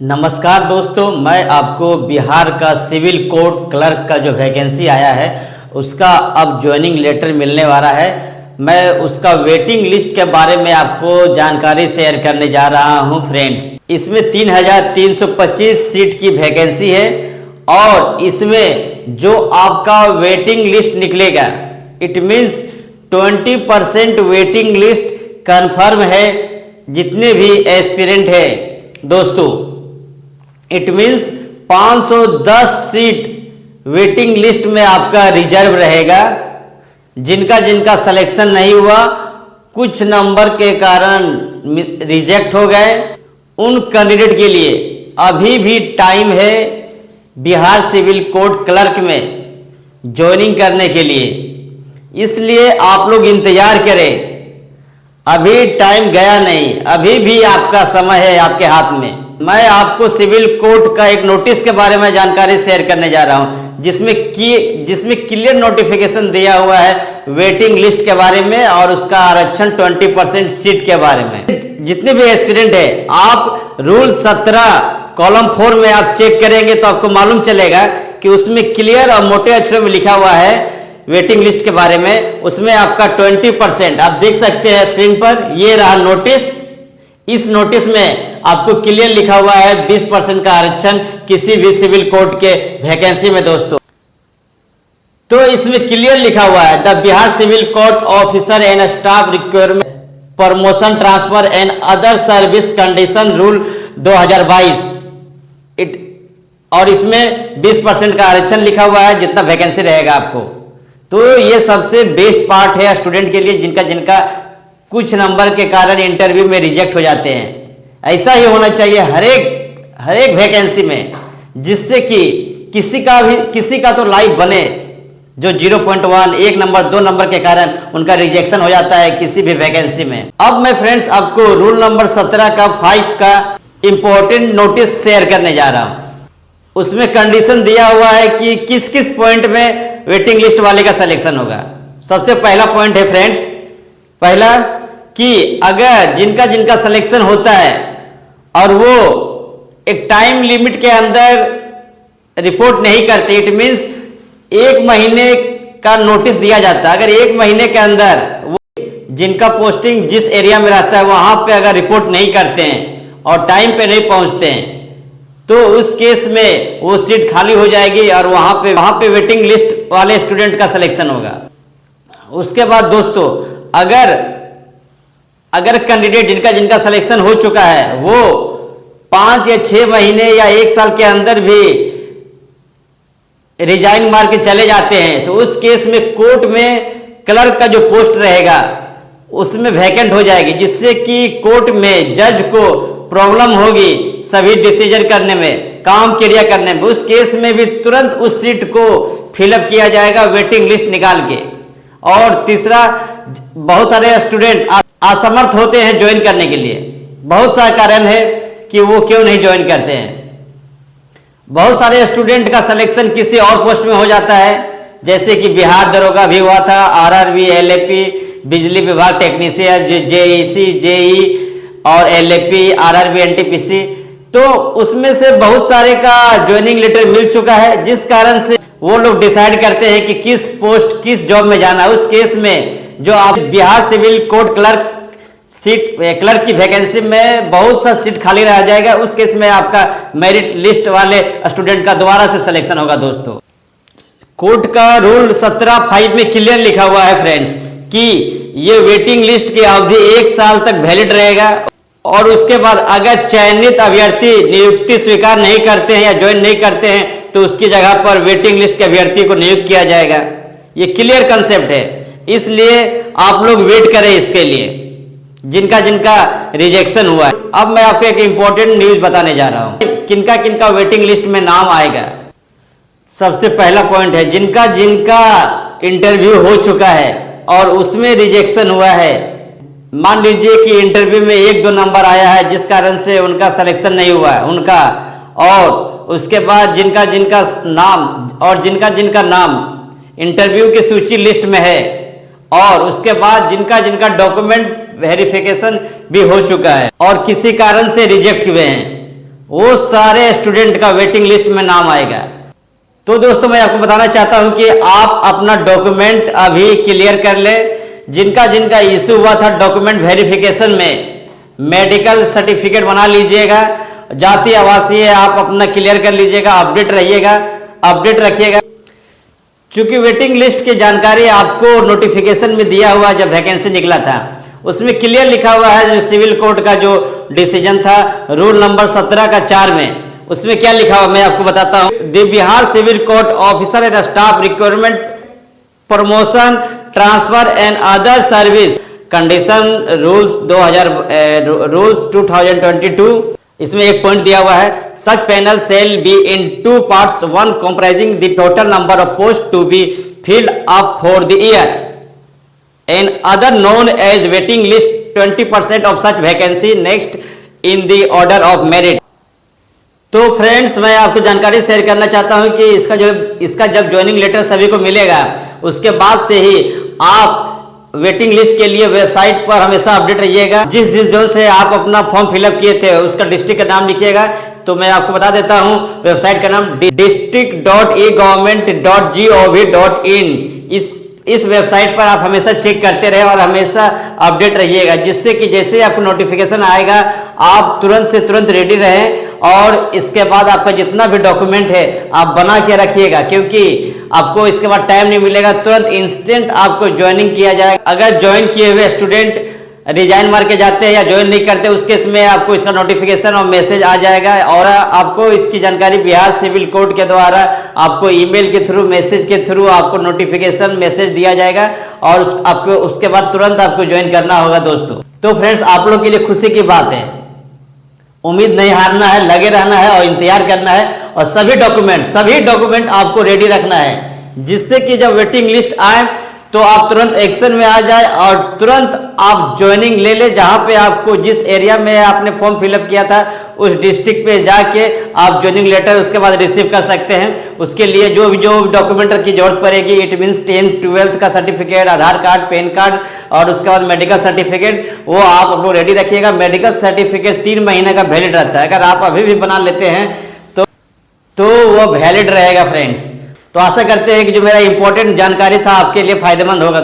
नमस्कार दोस्तों, मैं आपको बिहार का सिविल कोर्ट क्लर्क का जो वैकेंसी आया है उसका अब ज्वाइनिंग लेटर मिलने वाला है। मैं उसका वेटिंग लिस्ट के बारे में आपको जानकारी शेयर करने जा रहा हूं फ्रेंड्स। इसमें 3325 सीट की वैकेंसी है और इसमें जो आपका वेटिंग लिस्ट निकलेगा it means 20% waiting list confirm है। जितने भी एस्पिरेंट है दोस्तों, it means 510 seat waiting list में आपका रिजर्व रहेगा। जिनका जिनका सिलेक्शन नहीं हुआ, कुछ नंबर के कारण रिजेक्ट हो गए, उन कैंडिडेट के लिए अभी भी टाइम है बिहार सिविल कोर्ट क्लर्क में ज्वाइनिंग करने के लिए। इसलिए आप लोग इंतजार करें, अभी टाइम गया नहीं, अभी भी आपका समय है आपके हाथ में। मैं आपको सिविल कोर्ट का एक नोटिस के बारे में जानकारी शेयर करने जा रहा हूं जिसमें क्लियर नोटिफिकेशन दिया हुआ है वेटिंग लिस्ट के बारे में और उसका आरक्षण 20% सीट के बारे में। जितने भी एस्पिरेंट है, आप रूल 17 कॉलम 4 में आप चेक करेंगे तो आपको मालूम चलेगा कि उसमें क्लियर और मोटे अक्षरों में लिखा हुआ है वेटिंग लिस्ट के बारे में। उसमें आपका 20%, आप देख सकते हैं स्क्रीन पर, ये रहा नोटिस। इस नोटिस में आपको क्लियर लिखा हुआ है 20% का आरक्षण किसी भी सिविल कोर्ट के वैकेंसी में दोस्तों। तो इसमें क्लियर लिखा हुआ है the Bihar civil court officer and staff requirement promotion transfer and other service condition rule 2022 और इसमें 20% का आरक्षण लिखा हुआ है जितना वैकेंसी रहेगा आपको। तो ये सबसे बेस्ट पार्ट है स्टूडेंट के लिए जिनका जिनका कुछ नंबर के कारण इंटरव्यू में रिजेक्ट हो जाते हैं। ऐसा ही होना चाहिए हर एक वैकेंसी में, जिससे कि किसी का तो लाइफ बने जो 0.1 1 नंबर 2 नंबर के कारण उनका रिजेक्शन हो जाता है किसी भी वैकेंसी में। अब मैं फ्रेंड्स आपको रूल नंबर 17 का 5 का इंपॉर्टेंट नोटिस शेयर करने जा रहा हूं। उसमें कंडीशन दिया हुआ है कि किस किस पॉइंट में वेटिंग लिस्ट वाले का सिलेक्शन होगा। सबसे पहला पॉइंट है फ्रेंड्स, पहला कि अगर जिनका जिनका सिलेक्शन होता है और वो एक टाइम लिमिट के अंदर रिपोर्ट नहीं करते, इट मीन्स 1 महीने का नोटिस दिया जाता है। अगर 1 महीने के अंदर वो जिनका पोस्टिंग जिस एरिया में रहता है वहां पे अगर रिपोर्ट नहीं करते हैं और टाइम पे नहीं पहुंचते हैं तो उस केस में वो सीट खाली हो जाएगी और वहां पे वेटिंग लिस्ट वाले स्टूडेंट का सिलेक्शन होगा। उसके बाद दोस्तों, अगर कैंडिडेट जिनका जिनका सिलेक्शन हो चुका है वो 5 या 6 महीने या 1 साल के अंदर भी रिजाइन मार के चले जाते हैं तो उस केस में कोर्ट में क्लर्क का जो पोस्ट रहेगा उसमें वैकेंट हो जाएगी, जिससे कि कोर्ट में जज को प्रॉब्लम होगी सभी डिसीजन करने में, काम क्रिया करने में। उस केस में भी तुरंत उस सीट को फिलअप किया जाएगा वेटिंग लिस्ट निकाल के। और तीसरा, बहुत सारे स्टूडेंट असमर्थ होते हैं ज्वाइन करने के लिए। बहुत सारा कारण है कि वो क्यों नहीं ज्वाइन करते हैं। बहुत सारे स्टूडेंट का सिलेक्शन किसी और पोस्ट में हो जाता है, जैसे कि बिहार दरोगा भी हुआ था, आरआरबी, एलएपी, बिजली विभाग टेक्नीशियन, जेईसी, जेई और एलएपी, आरआरबी, एनटीपीसी। तो उसमें से बहुत सारे का ज्वाइनिंग लेटर मिल चुका है, जिस कारण से वो लोग डिसाइड करते हैं कि किस पोस्ट किस जॉब में जाना है। उस केस में जो आप बिहार सिविल कोर्ट क्लर्क की वैकेंसी में बहुत सा सीट खाली रह जाएगा, उस केस में आपका मेरिट लिस्ट वाले स्टूडेंट का दोबारा से सिलेक्शन होगा दोस्तों। कोर्ट का रूल 17(5) में क्लियर लिखा हुआ है फ्रेंड्स कि ये वेटिंग लिस्ट की अवधि 1 साल तक वैलिड रहेगा और उसके बाद अगर चयनित अभ्यर्थी नियुक्ति स्वीकार नहीं करते हैं या ज्वाइन नहीं करते हैं तो उसकी जगह पर वेटिंग लिस्ट के अभ्यर्थी को नियुक्त किया जाएगा। ये क्लियर कंसेप्ट है, इसलिए आप लोग वेट करें इसके लिए जिनका जिनका रिजेक्शन हुआ है। अब मैं आपको एक इंपॉर्टेंट न्यूज बताने जा रहा हूं, किनका किनका वेटिंग लिस्ट में नाम आएगा। सबसे पहला पॉइंट है, जिनका जिनका इंटरव्यू हो चुका है और उसमें रिजेक्शन हुआ है। मान लीजिए कि इंटरव्यू में 1-2 नंबर आया है जिस कारण से उनका सिलेक्शन नहीं हुआ है उनका, और उसके बाद जिनका जिनका नाम इंटरव्यू की सूची लिस्ट में है और उसके बाद जिनका जिनका डॉक्यूमेंट वेरिफिकेशन भी हो चुका है और किसी कारण से रिजेक्ट हुए हैं, वो सारे स्टूडेंट का वेटिंग लिस्ट में नाम आएगा। तो दोस्तों मैं आपको बताना चाहता हूं कि आप अपना डॉक्यूमेंट अभी क्लियर कर ले। जिनका जिनका इशू हुआ था डॉक्यूमेंट वेरिफिकेशन में, मेडिकल सर्टिफिकेट बना लीजिएगा, जाति आवासीय आप अपना क्लियर कर लीजिएगा, अपडेट रहिएगा, अपडेट रखिएगा। चूंकि वेटिंग लिस्ट की जानकारी आपको नोटिफिकेशन में दिया हुआ जब वैकेंसी निकला था उसमें क्लियर लिखा हुआ है, जो सिविल कोर्ट का जो डिसीजन था रूल नंबर 17 का 4 में, उसमें क्या लिखा हुआ मैं आपको बताता हूं। The Bihar civil court officer and staff requirement promotion transfer and other service condition rules 2022। इसमें एक पॉइंट दिया हुआ है, such panel shall be in 2 parts, one comprising the total number of post to be filled up for the year and other known as waiting list 20% of such vacancy next in the order of merit. तो friends मैं आपको जानकारी share करना चाहता हूं कि इसका जब ज्वाइनिंग लेटर सभी को मिलेगा उसके बाद से ही आप वेटिंग लिस्ट के लिए वेबसाइट पर हमेशा अपडेट रहिएगा। जिस जोन से आप अपना फॉर्म फिलअप किए थे उसका डिस्ट्रिक्ट का नाम लिखिएगा। तो मैं आपको बता देता हूं वेबसाइट का नाम district.egov.in। इस वेबसाइट पर आप हमेशा चेक करते रहे और हमेशा अपडेट रहिएगा, जिससे कि जैसे आपको नोटिफिकेशन आएगा आप तुरंत से तुरंत रेडी रहें। और इसके बाद आपका जितना भी डॉक्यूमेंट है आप बना के रखिएगा, क्योंकि आपको इसके बाद टाइम नहीं मिलेगा, तुरंत इंस्टेंट आपको ज्वाइनिंग किया जाएगा। अगर ज्वाइन किए हुए स्टूडेंट रिजाइन मार के जाते हैं या ज्वाइन नहीं करते उस केस में आपको इसका नोटिफिकेशन और मैसेज आ जाएगा और आपको इसकी जानकारी बिहार सिविल कोड के द्वारा आपको ईमेल के थ्रू, मैसेज के थ्रू आपको नोटिफिकेशन मैसेज दिया जाएगा और आपको उसके बाद तुरंत आपको ज्वाइन करना होगा दोस्तों। तो फ्रेंड्स आप लोग के लिए खुशी की बात है, उम्मीद नहीं हारना है, लगे रहना है और इंतजार करना है और सभी डॉक्यूमेंट आपको रेडी रखना है, जिससे कि जब वेटिंग लिस्ट आए तो आप तुरंत एक्शन में आ जाए और तुरंत आप ज्वाइनिंग ले ले। जहां पे आपको जिस एरिया में आपने फॉर्म फिलअप किया था उस डिस्ट्रिक्ट पे जाके आप ज्वाइनिंग लेटर उसके बाद रिसीव कर सकते हैं। उसके लिए जो डॉक्यूमेंट की जरूरत पड़ेगी, इट मीन्स 10th 12th का सर्टिफिकेट, आधार कार्ड, पैन कार्ड और उसके बाद मेडिकल सर्टिफिकेट, वो आप लोग रेडी रखिएगा। मेडिकल सर्टिफिकेट 3 महीने का वैलिड रहता है, अगर आप अभी भी बना लेते हैं तो वो वैलिड रहेगा फ्रेंड्स। तो आशा करते हैं कि जो मेरा इंपॉर्टेंट जानकारी था आपके लिए फायदेमंद होगा।